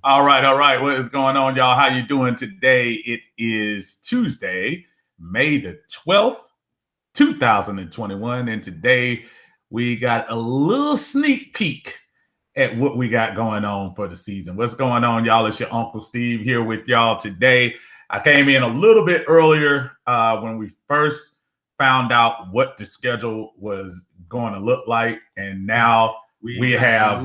All right. What is going on, y'all? How you doing today? It is Tuesday, May the 12th, 2021. And today we got a little sneak peek at what we got going on for the season. What's going on, y'all? It's your Uncle Steve here with y'all today. I came in a little bit earlier when we first found out what the schedule was going to look like. And now we have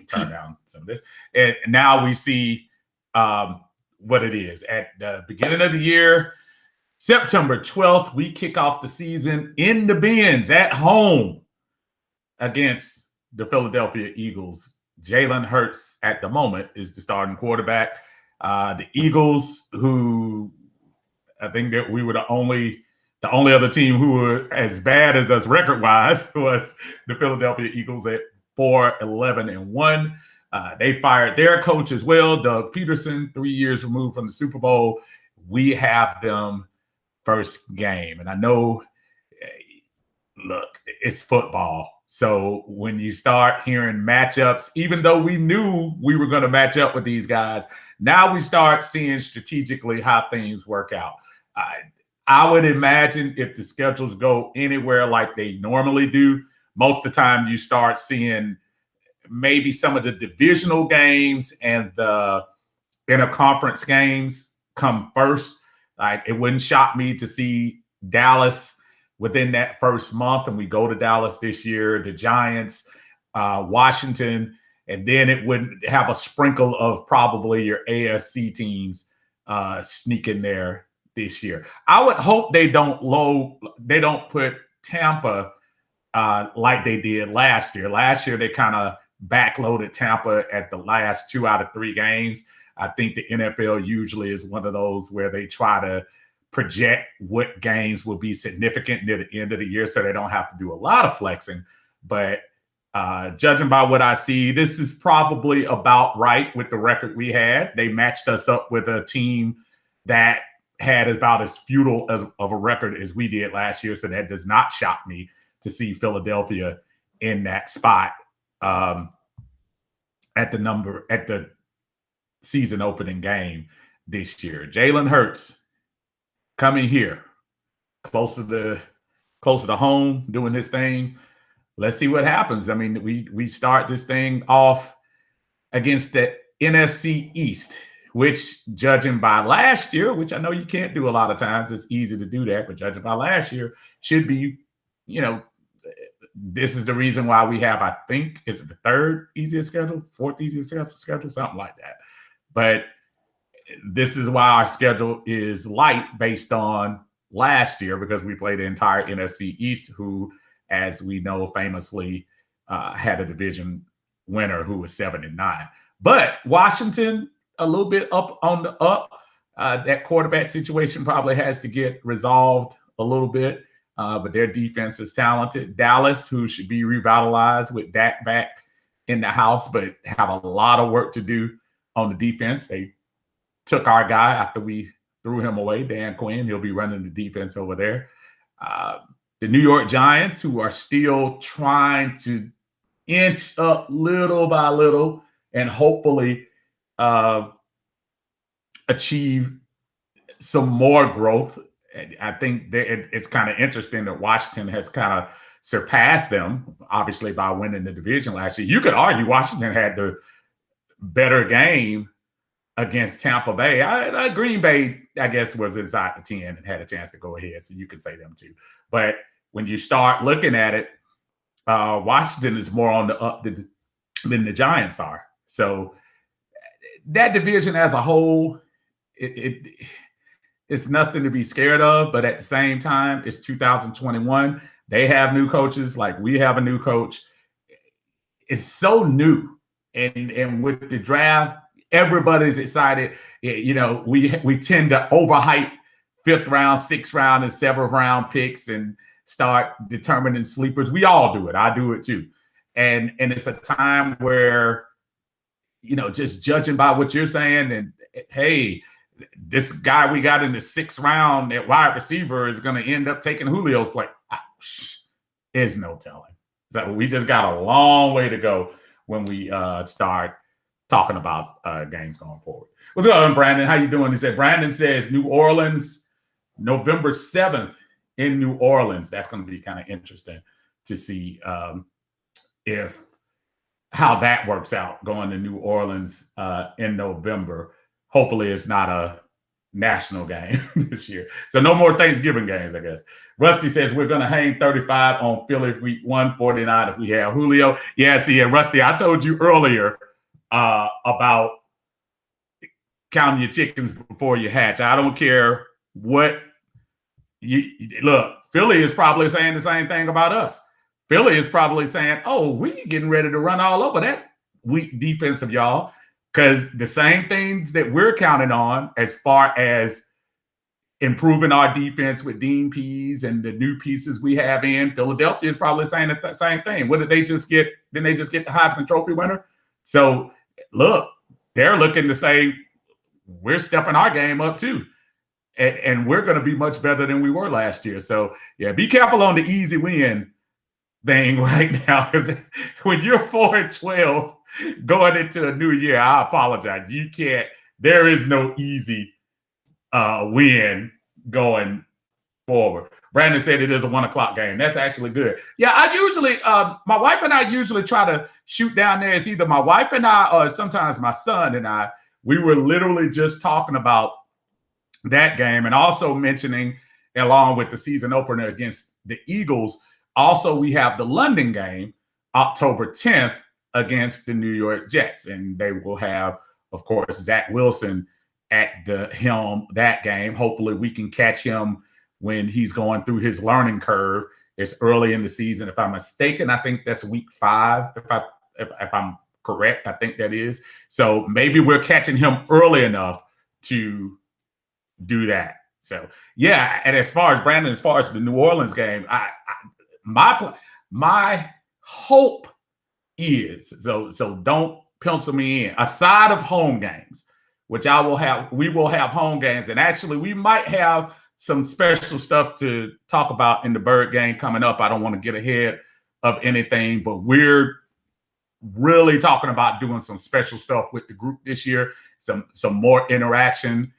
turn down some of this, and now we see what it is. At the beginning of the year, September 12th, we kick off the season in the Benz at home against the Philadelphia Eagles. Jalen Hurts at the moment is the starting quarterback. The Eagles, who I think that we were the only other team who were as bad as us record-wise was the Philadelphia Eagles at 4-11-1. They fired their coach as well, Doug Peterson, 3 years removed from the Super Bowl. We have them first game. And I know, look, it's football. So when you start hearing matchups, even though we knew we were going to match up with these guys, now we start seeing strategically how things work out. I would imagine if the schedules go anywhere like they normally do, most of the time you start seeing maybe some of the divisional games and the interconference games come first. Like, it wouldn't shock me to see Dallas within that first month, and we go to Dallas this year, the Giants, Washington, and then it would have a sprinkle of probably your AFC teams sneak in there this year. I would hope they don't put Tampa like they did last year. Last year, they kind of backloaded Tampa as the last 2 out of 3 games. I think the NFL usually is one of those where they try to project what games will be significant near the end of the year so they don't have to do a lot of flexing. But judging by what I see, this is probably about right with the record we had. They matched us up with a team that had about as futile of a record as we did last year. So that does not shock me to see Philadelphia in that spot at the season opening game this year. Jalen Hurts coming here close to home, doing his thing. Let's see what happens. I mean, we start this thing off against the NFC East, which, judging by last year, which I know you can't do a lot of times, it's easy to do that, but judging by last year, should be, this is the reason why we have, I think, is it the third easiest schedule, fourth easiest schedule, something like that. But this is why our schedule is light based on last year, because we played the entire NFC East, who, as we know, famously had a division winner who was 7-9. But Washington, a little bit up on the up. That quarterback situation probably has to get resolved a little bit, but their defense is talented. Dallas, who should be revitalized with Dak back in the house, but have a lot of work to do on the defense. They took our guy after we threw him away, Dan Quinn. He'll be running the defense over there. The New York Giants, who are still trying to inch up little by little and hopefully achieve some more growth. I think it's kind of interesting that Washington has kind of surpassed them, obviously, by winning the division last year. You could argue Washington had the better game against Tampa Bay. Green Bay, I guess, was inside the 10 and had a chance to go ahead, so you could say them too. But when you start looking at it, Washington is more on the up than the Giants are. So that division as a whole, it's nothing to be scared of. But at the same time, it's 2021. They have new coaches, like we have a new coach. It's so new. And with the draft, everybody's excited. We tend to overhype 5th round, 6th round, and 7th round picks and start determining sleepers. We all do it. I do it too. And it's a time where, just judging by what you're saying, and hey, this guy we got in the 6th round at wide receiver is going to end up taking Julio's place. There's no telling. So we just got a long way to go when we start talking about games going forward. What's going on, Brandon? How you doing? He said, Brandon says New Orleans, November 7th in New Orleans. That's going to be kind of interesting to see if how that works out going to New Orleans in November. Hopefully it's not a national game this year. So no more Thanksgiving games, I guess. Rusty says we're going to hang 35 on Philly week 149 if we have Julio. Yeah, see, and Rusty, I told you earlier about counting your chickens before you hatch. I don't care what you look. Philly is probably saying the same thing about us. Philly is probably saying, "Oh, we're getting ready to run all over that weak defense of y'all," because the same things that we're counting on as far as improving our defense with Dean Pease and the new pieces we have in Philadelphia is probably saying the same thing. What did they just get? Didn't they just get the Heisman Trophy winner? So look, they're looking to say we're stepping our game up too. And we're going to be much better than we were last year. So, yeah, be careful on the easy win thing right now. Because when you're 4-12 going into a new year, I apologize. You can't. There is no easy win going forward. Brandon said it is a 1:00 game. That's actually good. Yeah, I usually, my wife and I usually try to shoot down there. It's either my wife and I or sometimes my son and I. We were literally just talking about that game and also mentioning, along with the season opener against the Eagles, also we have the London game October 10th against the New York Jets. And they will have, of course, Zach Wilson at the helm that game. Hopefully we can catch him when he's going through his learning curve. It's early in the season. If I'm mistaken, I think that's week 5. If I'm correct, I think that is. So maybe we're catching him early enough to do that. So yeah, and as far as Brandon, as far as the New Orleans game, my hope is so don't pencil me in. Aside of home games, which we will have home games, and actually we might have some special stuff to talk about in the Bird game coming up. I don't want to get ahead of anything, but we're really talking about doing some special stuff with the group this year, some more interaction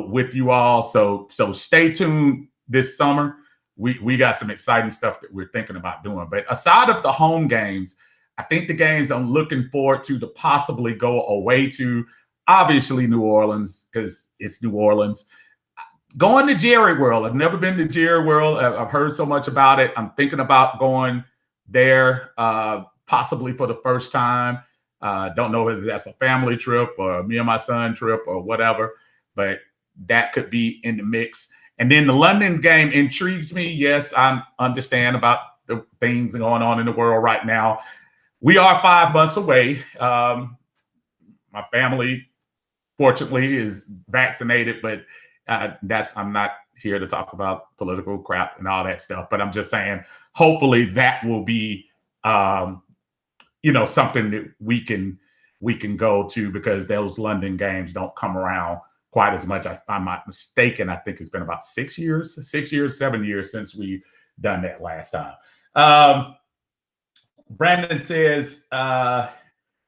with you all. So stay tuned this summer. We got some exciting stuff that we're thinking about doing. But aside of the home games, I think the games I'm looking forward to possibly go away to, obviously New Orleans, because it's New Orleans. Going to Jerry World. I've never been to Jerry World. I've heard so much about it. I'm thinking about going there possibly for the first time. Don't know whether that's a family trip or me and my son trip or whatever, but that could be in the mix. And then the London game intrigues me. Yes, I understand about the things going on in the world right now. We are 5 months away. My family, fortunately, is vaccinated, but I'm not here to talk about political crap and all that stuff. But I'm just saying, hopefully that will be, something that we can go to, because those London games don't come around quite as much. If I'm not mistaken, I think it's been about 7 years since we've done that last time. Brandon says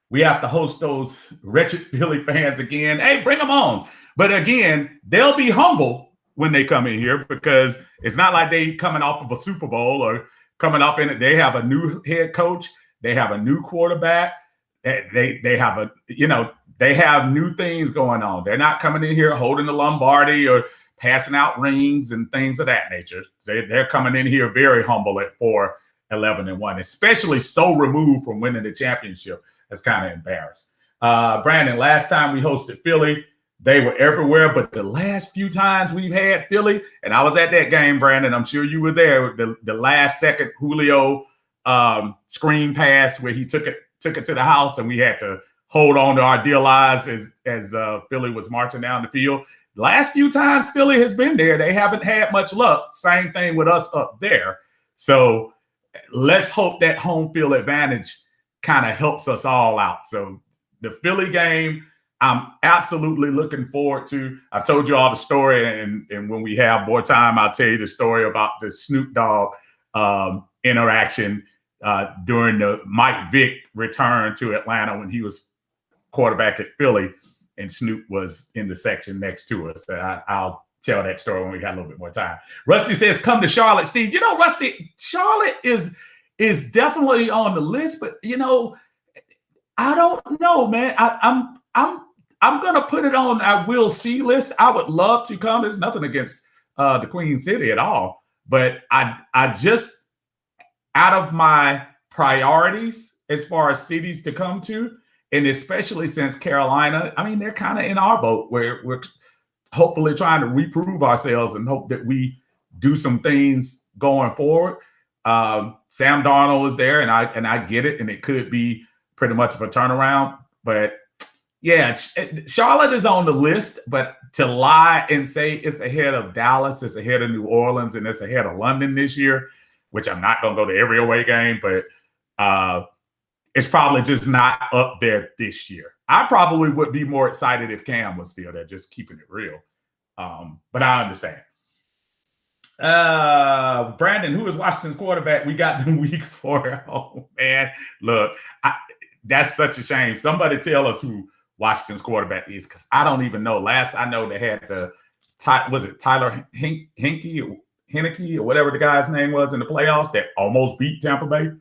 we have to host those wretched Philly fans again. Hey, bring them on. But again, they'll be humble when they come in here, because it's not like they coming off of a Super Bowl or coming up in it. They have a new head coach. They have a new quarterback. They have they have new things going on. They're not coming in here holding the Lombardi or passing out rings and things of that nature. They're coming in here very humble at 4-11-1, especially so removed from winning the championship. That's kind of embarrassing. Brandon, last time we hosted Philly, they were everywhere, but the last few times we've had Philly, and I was at that game, Brandon, I'm sure you were there, the last second Julio screen pass where he took it to the house, and we had to hold on to our dear lives as Philly was marching down the field. Last few times Philly has been there, they haven't had much luck. Same thing with us up there. So let's hope that home field advantage kind of helps us all out. So the Philly game, I'm absolutely looking forward to. I've told you all the story, and when we have more time, I'll tell you the story about the Snoop Dogg interaction during the Mike Vick return to Atlanta when he was quarterback at Philly, and Snoop was in the section next to us. I'll tell that story when we got a little bit more time. Rusty says, "Come to Charlotte, Steve." You know, Rusty, Charlotte is definitely on the list, but you know, I don't know, man. I'm gonna put it on our will see list. I would love to come. There's nothing against the Queen City at all, but I just, out of my priorities as far as cities to come to, and especially since Carolina, I mean, they're kind of in our boat where we're hopefully trying to reprove ourselves and hope that we do some things going forward. Sam Darnold is there, and I get it, and it could be pretty much of a turnaround. But yeah, Charlotte is on the list, but to lie and say it's ahead of Dallas, it's ahead of New Orleans, and it's ahead of London this year, which I'm not going to go to every away game, but it's probably just not up there this year. I probably would be more excited if Cam was still there, just keeping it real. But I understand. Brandon, who is Washington's quarterback? We got them week 4. Oh, man. Look, that's such a shame. Somebody tell us who Washington's quarterback is, because I don't even know. Last I know, they had was it Tyler Heineke or whatever the guy's name was in the playoffs that almost beat Tampa Bay.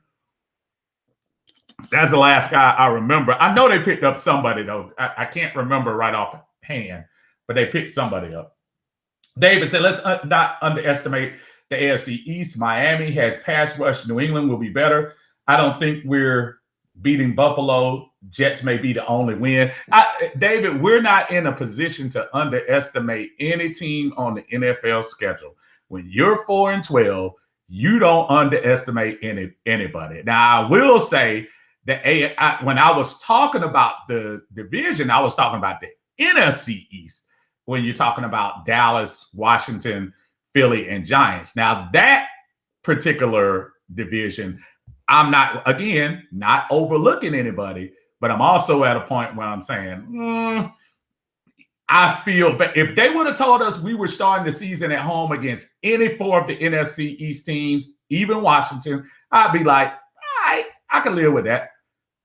That's the last guy I remember. I know they picked up somebody, though. I can't remember right off hand, but they picked somebody up. David said, let's not underestimate the AFC East. Miami has pass rush. New England will be better. I don't think we're beating Buffalo. Jets may be the only win. David, we're not in a position to underestimate any team on the NFL schedule. When you're 4-12, you don't underestimate anybody. Now, I will say that when I was talking about the division, I was talking about the NFC East. When you're talking about Dallas, Washington, Philly, and Giants. Now, that particular division, I'm not overlooking anybody, but I'm also at a point where I'm saying, I feel, but if they would have told us we were starting the season at home against any 4 of the NFC East teams, even Washington, I'd be like, all right, I can live with that.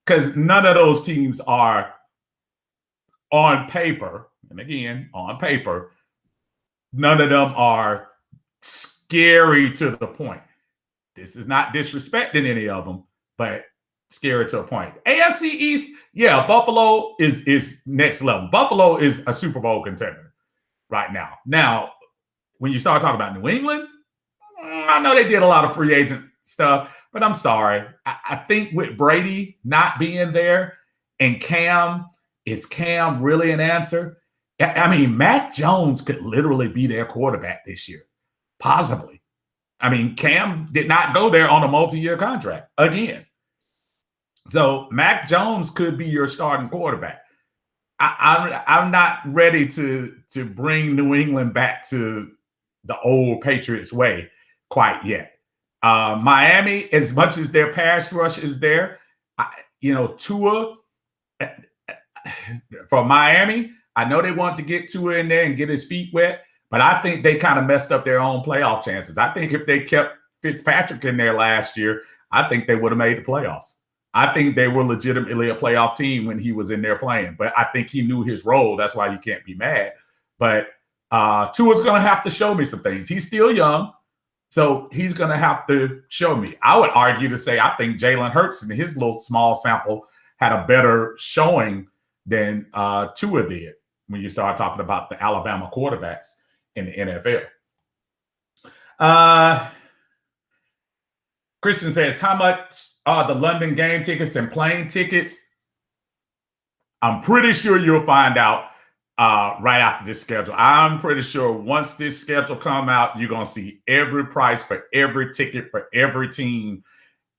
Because none of those teams are on paper, and again, on paper, none of them are scary to the point. This is not disrespecting any of them, but scary to a point. AFC East, yeah, Buffalo is next level. Buffalo is a Super Bowl contender right now. Now, when you start talking about New England, I know they did a lot of free agent stuff, but I'm sorry. I think with Brady not being there and Cam, is Cam really an answer? I mean, Mac Jones could literally be their quarterback this year, possibly. I mean, Cam did not go there on a multi-year contract again. So Mac Jones could be your starting quarterback. I'm not ready to bring New England back to the old Patriots way quite yet. Miami, as much as their pass rush is there, Tua for Miami, I know they want to get Tua in there and get his feet wet, but I think they kind of messed up their own playoff chances. I think if they kept Fitzpatrick in there last year, I think they would have made the playoffs. I think they were legitimately a playoff team when he was in there playing, but I think he knew his role. That's why you can't be mad. But Tua's going to have to show me some things. He's still young, so he's going to have to show me. I would argue to say I think Jalen Hurts in his little small sample had a better showing than Tua did when you start talking about the Alabama quarterbacks in the NFL. Christian says, how much are the London game tickets and plane tickets? I'm pretty sure you'll find out right after this schedule. I'm pretty sure once this schedule come out, you're going to see every price for every ticket for every team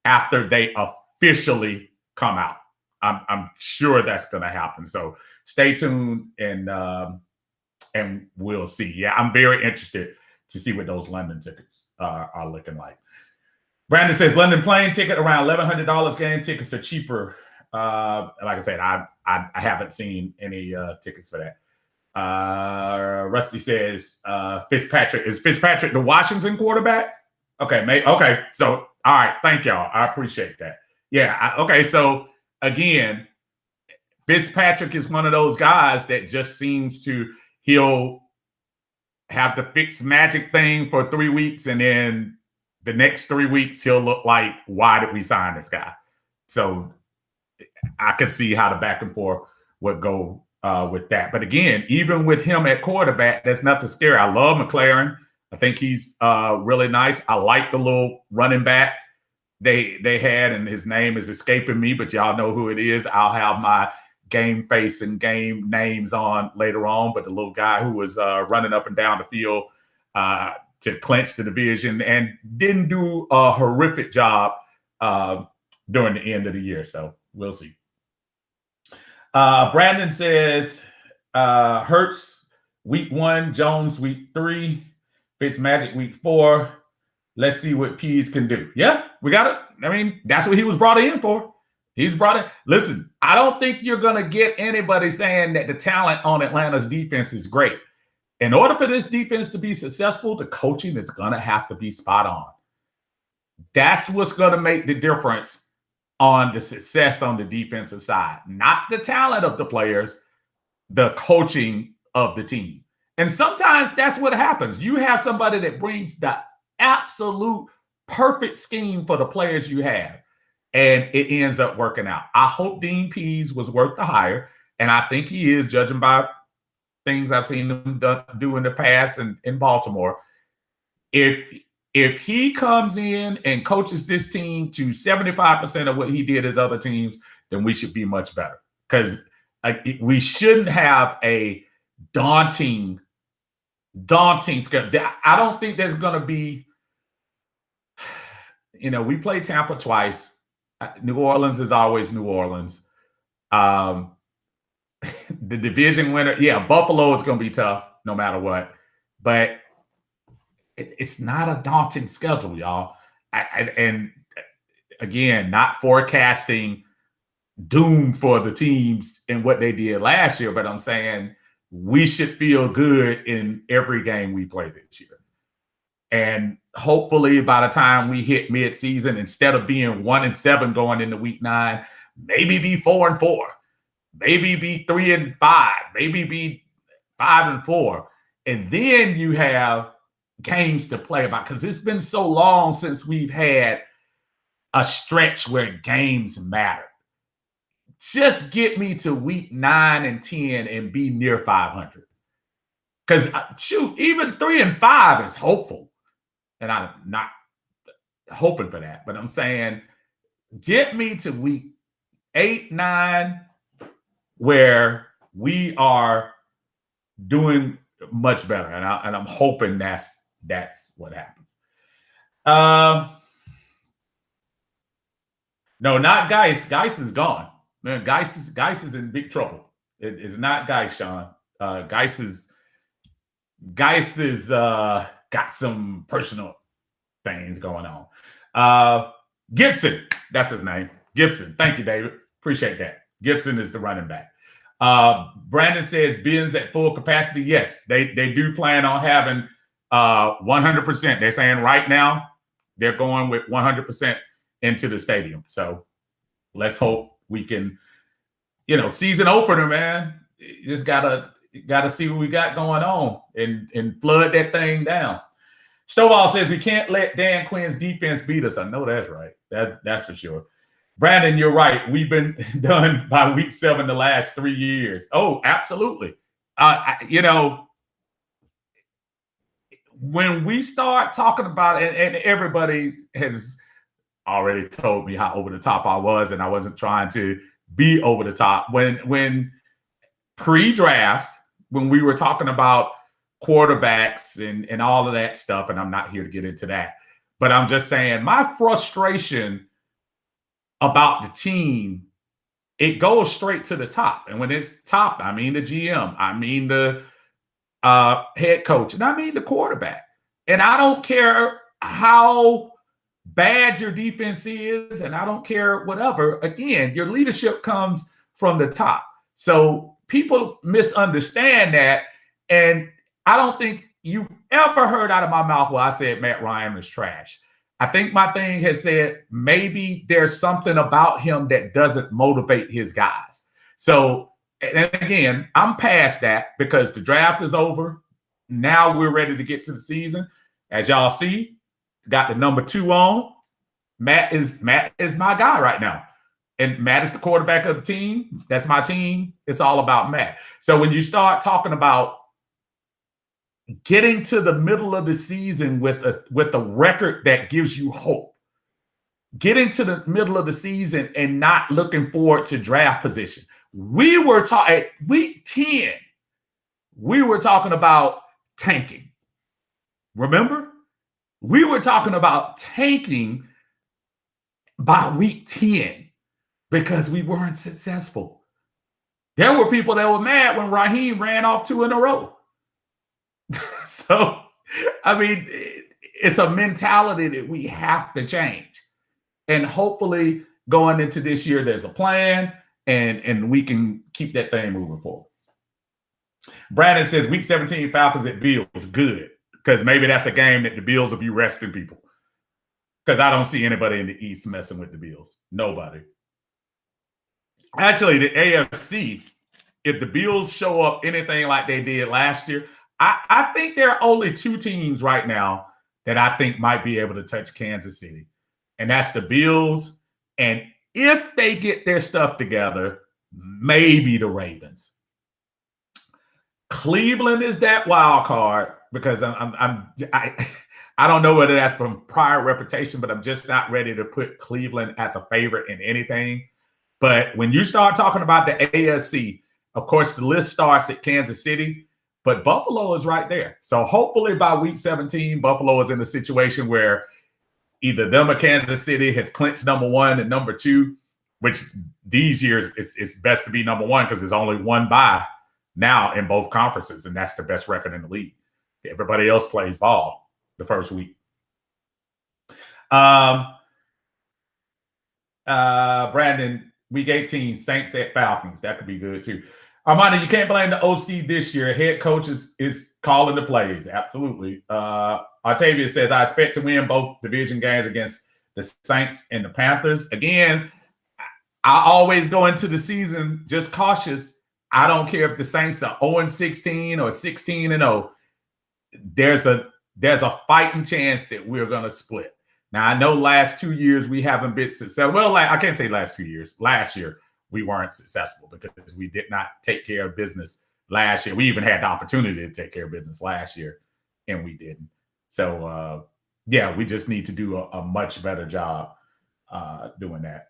after they officially come out. I'm sure that's going to happen. So stay tuned and we'll see. Yeah, I'm very interested to see what those London tickets are looking like. Brandon says London plane ticket around $1,100. Game tickets are cheaper. Like I said, I haven't seen any tickets for that. Rusty says Fitzpatrick. Is Fitzpatrick the Washington quarterback? Okay, okay. So all right, thank y'all. I appreciate that. Yeah. Okay. So again, Fitzpatrick is one of those guys that just seems to, he'll have the fixed magic thing for 3 weeks, and then the next 3 weeks he'll look like, why did we sign this guy? So I could see how the back and forth would go with that. But again, even with him at quarterback, there's nothing scary. I love McLaren. I think he's really nice. I like the little running back they had, and his name is escaping me, but y'all know who it is. I'll have my game face and game names on later on. But the little guy who was running up and down the field to clinch the division and didn't do a horrific job during the end of the year. So we'll see. Brandon says Hurts week 1, Jones week 3, Fitzmagic week 4. Let's see what Pease can do. Yeah, we got it. I mean, that's what he was brought in for. He's brought in. Listen, I don't think you're going to get anybody saying that the talent on Atlanta's defense is great. In order for this defense to be successful, the coaching is going to have to be spot on. That's what's going to make the difference on the success on the defensive side. Not the talent of the players, the coaching of the team. And sometimes that's what happens. You have somebody that brings the absolute perfect scheme for the players you have, and it ends up working out. I hope Dean Pease was worth the hire, and I think he is, judging by things I've seen him do in the past in Baltimore. If he comes in and coaches this team to 75% of what he did as other teams, then we should be much better, because we shouldn't have a daunting schedule. I don't think there's going to be, we played Tampa twice. New Orleans is always New Orleans. The division winner, Buffalo is going to be tough no matter what. But it's not a daunting schedule, y'all. And again, not forecasting doom for the teams and what they did last year, but I'm saying we should feel good in every game we play this year. And hopefully by the time we hit mid-season, instead of being 1-7 going into week 9, maybe be 4-4, maybe be 3-5, maybe be 5-4. And then you have games to play about, because it's been so long since we've had a stretch where games matter. Just get me to week 9 and 10 and be near 500. Because even 3-5 is hopeful. And I'm not hoping for that, but I'm saying get me to week 8, 9, where we are doing much better. And I'm hoping that's what happens. No, not Geis. Geis is gone. Man, Geis is in big trouble. It is not Geis, Sean. Geis is got some personal things going on. Gibson, that's his name. Gibson. Thank you, David. Appreciate that. Gibson is the running back. Brandon says Benz at full capacity. Yes, they do plan on having 100%. They're saying right now they're going with 100% into the stadium. So let's hope we can, season opener, man. You just gotta see what we got going on and flood that thing down. Stovall says we can't let Dan Quinn's defense beat us. I know that's right. That's for sure. Brandon, you're right. We've been done by week 7 the last 3 years. Oh, absolutely. When we start talking about it, and everybody has already told me how over the top I was, and I wasn't trying to be over the top. When pre-draft, when we were talking about quarterbacks and all of that stuff, and I'm not here to get into that, but I'm just saying my frustration about the team, it goes straight to the top. And when it's top, I mean the GM, I mean the head coach, and I mean the quarterback. And I don't care how bad your defense is, and I don't care whatever. Again, your leadership comes from the top. So people misunderstand that, and I don't think you've ever heard out of my mouth where I said Matt Ryan is trash. I think my thing has said maybe there's something about him that doesn't motivate his guys. So, and again, I'm past that because the draft is over. Now we're ready to get to the season. As y'all see, got the number 2 on. Matt is my guy right now. And Matt is the quarterback of the team. That's my team. It's all about Matt. So when you start talking about getting to the middle of the season with a record that gives you hope, getting to the middle of the season and not looking forward to draft position. We were talking at week 10, we were talking about tanking. Remember? We were talking about tanking by week 10 because we weren't successful. There were people that were mad when Raheem ran off 2 in a row. So, I mean, it's a mentality that we have to change. And hopefully going into this year, there's a plan and we can keep that thing moving forward. Brandon says week 17 Falcons at Bills. Good. Because maybe that's a game that the Bills will be resting people. Because I don't see anybody in the East messing with the Bills. Nobody. Actually, the AFC, if the Bills show up anything like they did last year, I think there are only 2 teams right now that I think might be able to touch Kansas City. And that's the Bills. And if they get their stuff together, maybe the Ravens. Cleveland is that wild card because I don't know whether that's from prior reputation, but I'm just not ready to put Cleveland as a favorite in anything. But when you start talking about the AFC, of course, the list starts at Kansas City, but Buffalo is right there. So hopefully by week 17, Buffalo is in a situation where either them or Kansas City has clinched number 1 and number 2, which these years it's best to be number 1 because there's only 1 bye now in both conferences, and that's the best record in the league. Everybody else plays ball the first week. Brandon, week 18, Saints at Falcons. That could be good too. Armando, you can't blame the OC this year. Head coach is calling the plays. Absolutely. Octavia says, I expect to win both division games against the Saints and the Panthers. Again, I always go into the season just cautious. I don't care if the Saints are 0-16 or 16-0. There's a fighting chance that we're going to split. Now, I know last 2 years we haven't been successful. Well, I can't say last 2 years. Last year, we weren't successful because we did not take care of business last year. We even had the opportunity to take care of business last year, and we didn't. So, yeah, we just need to do a much better job doing that.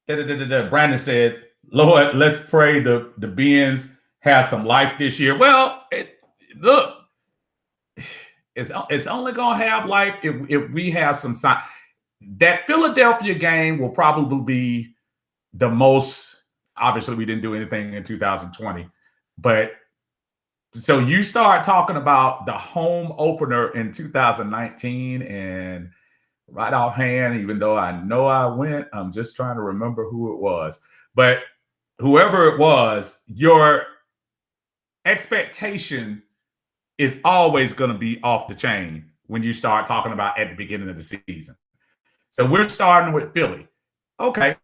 Brandon said, Lord, let's pray the Benz has some life this year. Well, look, it's only going to have life if we have some sign. That Philadelphia game will probably be the most, obviously we didn't do anything in 2020, but so you start talking about the home opener in 2019 and right offhand, even though I know I went, I'm just trying to remember who it was. But whoever it was, your expectation is always going to be off the chain when you start talking about at the beginning of the season. So we're starting with Philly. Okay,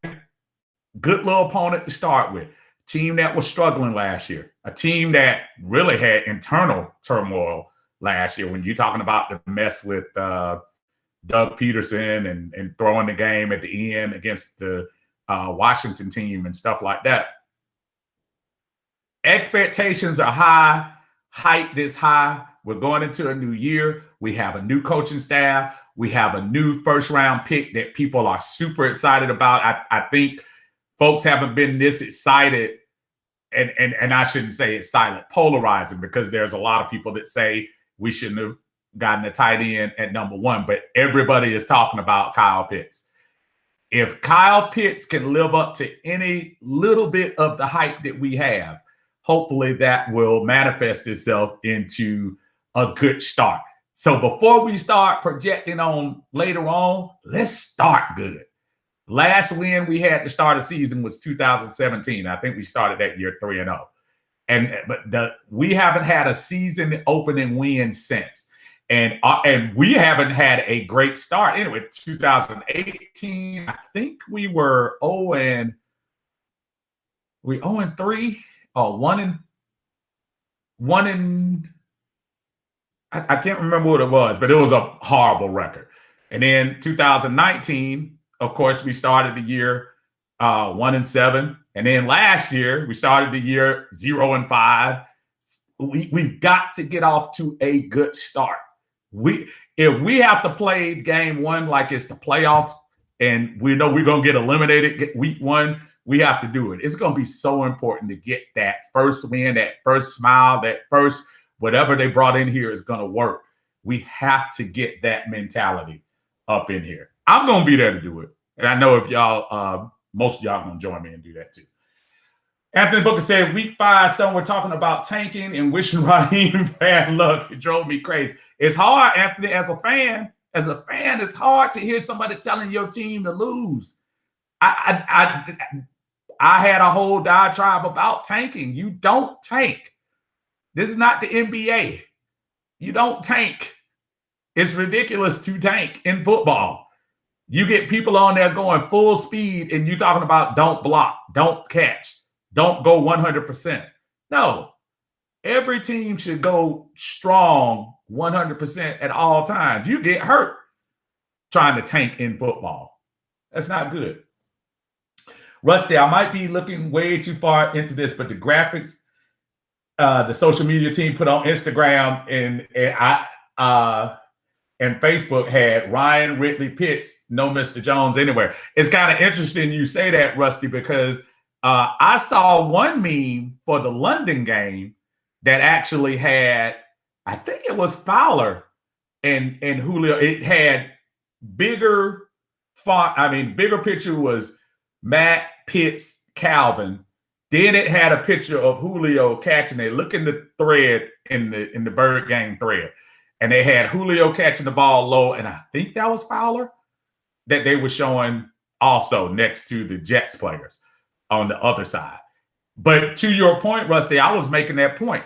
good little opponent to start with. Team that was struggling last year. A team that really had internal turmoil last year. When you're talking about the mess with Doug Peterson and throwing the game at the end against the Washington team and stuff like that. Expectations are high. Hype is high. We're going into a new year. We have a new coaching staff. We have a new first-round pick that people are super excited about. I think folks haven't been this excited, and I shouldn't say excited, polarizing, because there's a lot of people that say we shouldn't have gotten a tight end at number 1, but everybody is talking about Kyle Pitts. If Kyle Pitts can live up to any little bit of the hype that we have, hopefully that will manifest itself into a good start. So before we start projecting on later on, let's start good. Last win we had to start a season was 2017. I think we started that year 3-0. But we haven't had a season opening win since. And we haven't had a great start. Anyway, 2018, I think we were 0-3, or 1 and I can't remember what it was, but it was a horrible record. And then 2019, of course, we started the year 1-7, and then last year we started the year 0-5. We've got to get off to a good start. If we have to play game one like it's the playoffs, and we know we're gonna get eliminated week one, we have to do it. It's gonna be so important to get that first win, that first smile, that first whatever they brought in here is gonna work. We have to get that mentality up in here. I'm gonna be there to do it, and I know if y'all, most of y'all gonna join me and do that too. Anthony Booker said, week 5, some were talking about tanking and wishing Raheem bad luck. It drove me crazy. It's hard, Anthony, as a fan, it's hard to hear somebody telling your team to lose. I had a whole diatribe about tanking. You don't tank. This is not the NBA. You don't tank. It's ridiculous to tank in football. You get people on there going full speed, and you talking about don't block, don't catch, don't go 100%. No, every team should go strong 100% at all times. You get hurt trying to tank in football. That's not good. Rusty, I might be looking way too far into this, but the graphics the social media team put on Instagram and Facebook had Ryan Ridley Pitts, no Mr. Jones anywhere. It's kind of interesting you say that, Rusty, because I saw one meme for the London game that actually had, I think it was Fowler and Julio. It had bigger font. I mean, bigger picture was Matt, Pitts, Calvin. Then it had a picture of Julio catching it. Look in the thread in the Bird Gang thread. And they had Julio catching the ball low, and I think that was Fowler that they were showing also next to the Jets players on the other side. But to your point, Rusty, I was making that point.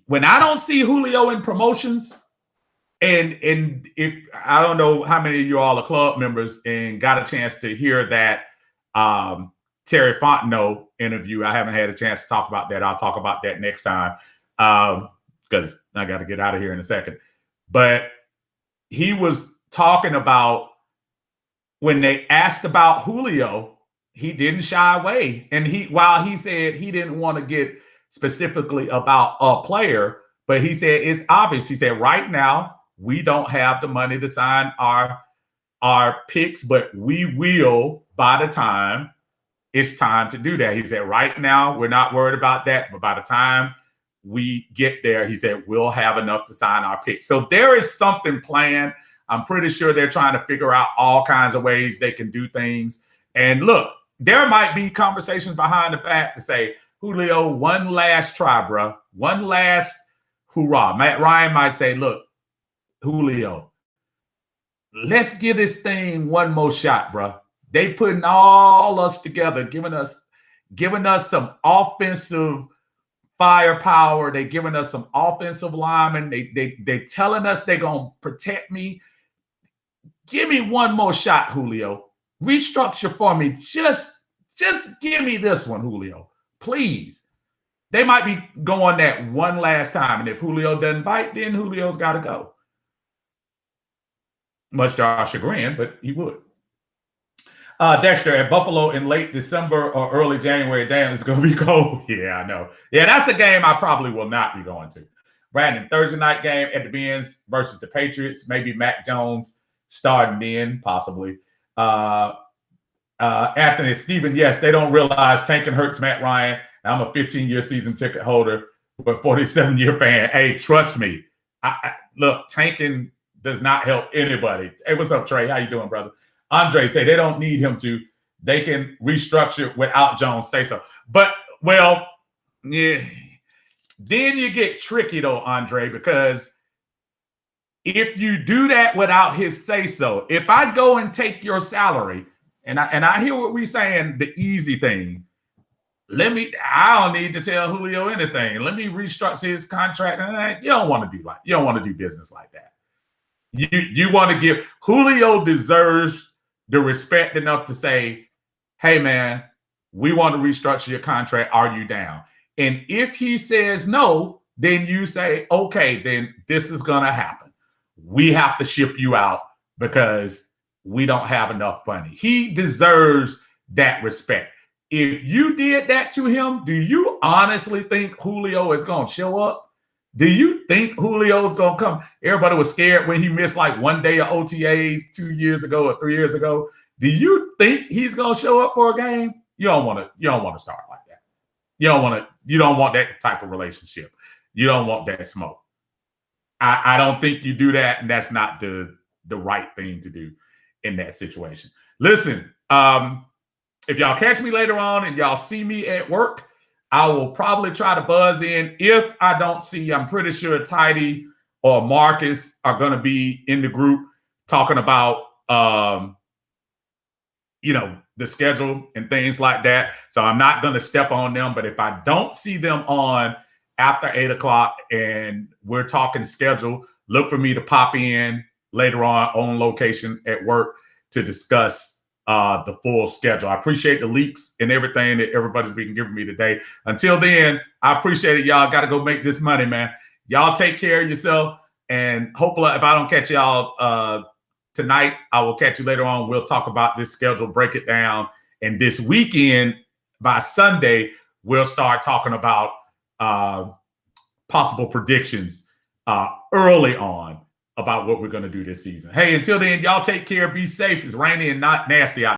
When I don't see Julio in promotions, and if I don't know how many of you all are club members and got a chance to hear that Terry Fontenot interview. I haven't had a chance to talk about that. I'll talk about that next time because I got to get out of here in a second. But he was talking about when they asked about Julio, he didn't shy away. And while he said he didn't want to get specifically about a player, but he said it's obvious. He said right now we don't have the money to sign our picks, but we will by the time it's time to do that. He said, right now, we're not worried about that. But by the time we get there, he said, we'll have enough to sign our picks. So there is something planned. I'm pretty sure they're trying to figure out all kinds of ways they can do things. And look, there might be conversations behind the back to say, Julio, one last try, bro. One last hurrah. Matt Ryan might say, look, Julio, let's give this thing one more shot, bro. They putting all us together, giving us some offensive firepower. They giving us some offensive linemen. They telling us they're gonna protect me. Give me one more shot, Julio. Restructure for me. Just give me this one, Julio. Please. They might be going that one last time. And if Julio doesn't bite, then Julio's got to go. Much to our chagrin, but he would. Dexter, at Buffalo in late December or early January, damn, it's going to be cold. Yeah, I know. Yeah, that's a game I probably will not be going to. Brandon, Thursday night game at the Benz versus the Patriots. Maybe Mac Jones starting in, possibly. Anthony, Stephen, yes, they don't realize tanking hurts Matt Ryan. I'm a 15-year season ticket holder, but 47-year fan. Hey, trust me. Look, tanking does not help anybody. Hey, what's up, Trey? How you doing, brother? Andre say they don't need him to. They can restructure without Jones say so. But, well, yeah. Then you get tricky, though, Andre, because if you do that without his say so, if I go and take your salary, and I hear what we're saying, the easy thing, I don't need to tell Julio anything. Let me restructure his contract. You don't want to do business like that. You want to give Julio deserves the respect enough to say, hey man, we want to restructure your contract. Are you down? And if he says no, then you say, okay, then this is gonna happen. We have to ship you out because we don't have enough money. He deserves that respect. If you did that to him, do you honestly think Julio is going to show up? Do you think Julio is going to come? Everybody was scared when he missed like one day of OTAs 2 years ago or 3 years ago. Do you think he's going to show up for a game? You don't want to start like that. You don't want that type of relationship. You don't want that smoke. I don't think you do that, and that's not the right thing to do in that situation. Listen, if y'all catch me later on and y'all see me at work, I will probably try to buzz in. If I don't see, I'm pretty sure Tidy or Marcus are going to be in the group talking about, the schedule and things like that. So I'm not going to step on them. But if I don't see them on after 8 o'clock and we're talking schedule, look for me to pop in later on location at work to discuss the full schedule. I appreciate the leaks and everything that everybody's been giving me today. Until then, I appreciate it. Y'all got to go make this money, man. Y'all take care of yourself. And hopefully, if I don't catch y'all tonight, I will catch you later on. We'll talk about this schedule, break it down. And this weekend, by Sunday, we'll start talking about possible predictions early on about what we're going to do this season. Hey, until then, y'all take care. Be safe. It's rainy and not nasty out.